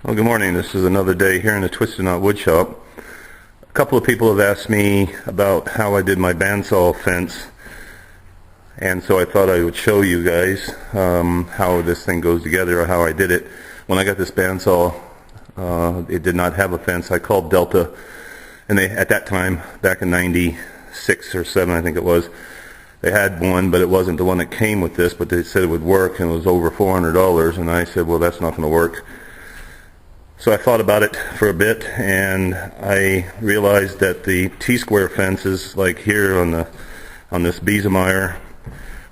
Well, good morning. This is another day here in the Twisted Knot Wood Shop. A couple of people have asked me about how I did my bandsaw fence, and so I thought I would show you guys how this thing goes together, or how I did it. When I got this bandsaw, it did not have a fence. I called Delta, and they, at that time, back in '96 or '7, I think it was, they had one, but it wasn't the one that came with this, but they said it would work, and it was over $400, and I said, well, that's not going to work. So I thought about it for a bit, and I realized that the T-square fences, like here on this Biesemeyer,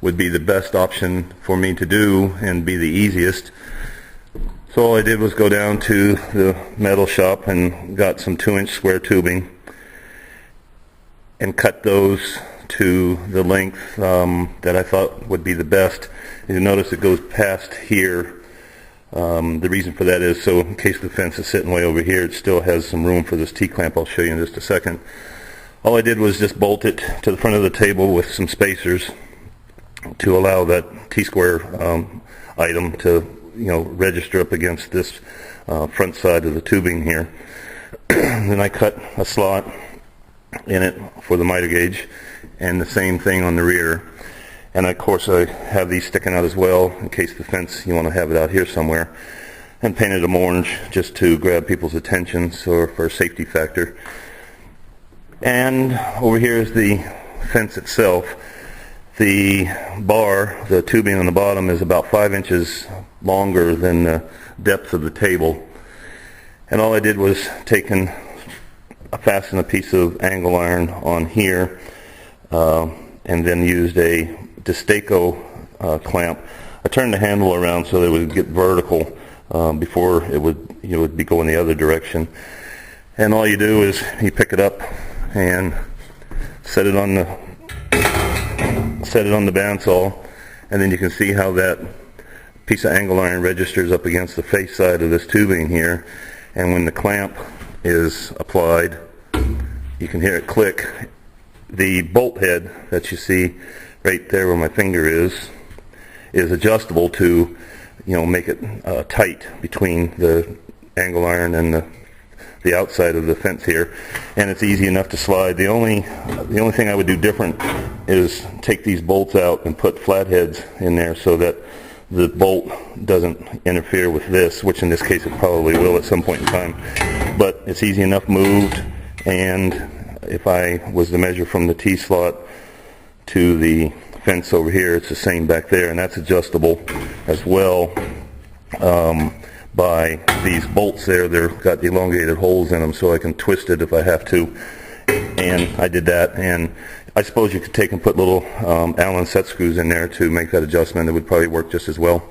would be the best option for me to do and be the easiest. So all I did was go down to the metal shop and got some 2-inch square tubing and cut those to the length that I thought would be the best. You notice it goes past here. The reason for that is so in case the fence is sitting way over here, it still has some room for this T-clamp. I'll show you in just a second. All I did was just bolt it to the front of the table with some spacers to allow that T-square item to, register up against this front side of the tubing here. Then I cut a slot in it for the miter gauge, and the same thing on the rear. And of course I have these sticking out as well in case the fence, you want to have it out here somewhere, and painted them orange just to grab people's attention, so for a safety factor. And over here is the fence itself. The bar, the tubing on the bottom, is about 5 inches longer than the depth of the table. And all I did was fasten a piece of angle iron on here, and then used a Destaco clamp. I turned the handle around so that it would get vertical before it would be going the other direction. And all you do is you pick it up and set it on the bandsaw, and then you can see how that piece of angle iron registers up against the face side of this tubing here. And when the clamp is applied, you can hear it click. The bolt head that you see right there where my finger is adjustable to, make it tight between the angle iron and the outside of the fence here, and it's easy enough to slide. The only thing I would do different is take these bolts out and put flatheads in there so that the bolt doesn't interfere with this, which in this case it probably will at some point in time. But it's easy enough moved, and if I was to measure from the T-slot to the fence over here, it's the same back there, and that's adjustable as well by these bolts there. They've got elongated holes in them, so I can twist it if I have to, and I did that. And I suppose you could take and put little Allen set screws in there to make that adjustment. It would probably work just as well.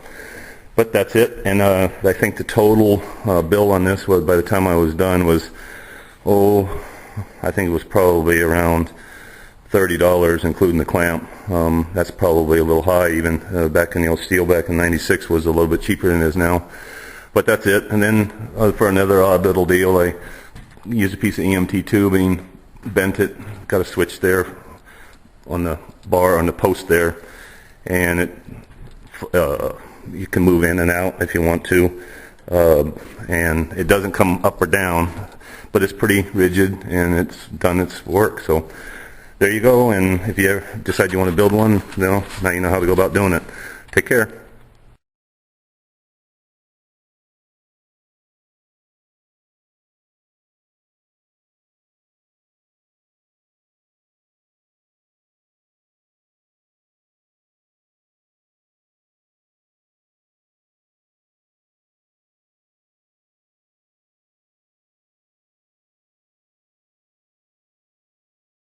But that's it, and I think the total bill on this was, by the time I was done, was, I think it was probably around $30, including the clamp. That's probably a little high, even back in the old steel back in '96 was a little bit cheaper than it is now. But that's it. And then for another odd little deal, I used a piece of EMT tubing, bent it, got a switch there on the bar, on the post there, and it you can move in and out if you want to, and it doesn't come up or down, but it's pretty rigid and it's done its work. So there you go, and if you ever decide you want to build one, now you know how to go about doing it. Take care.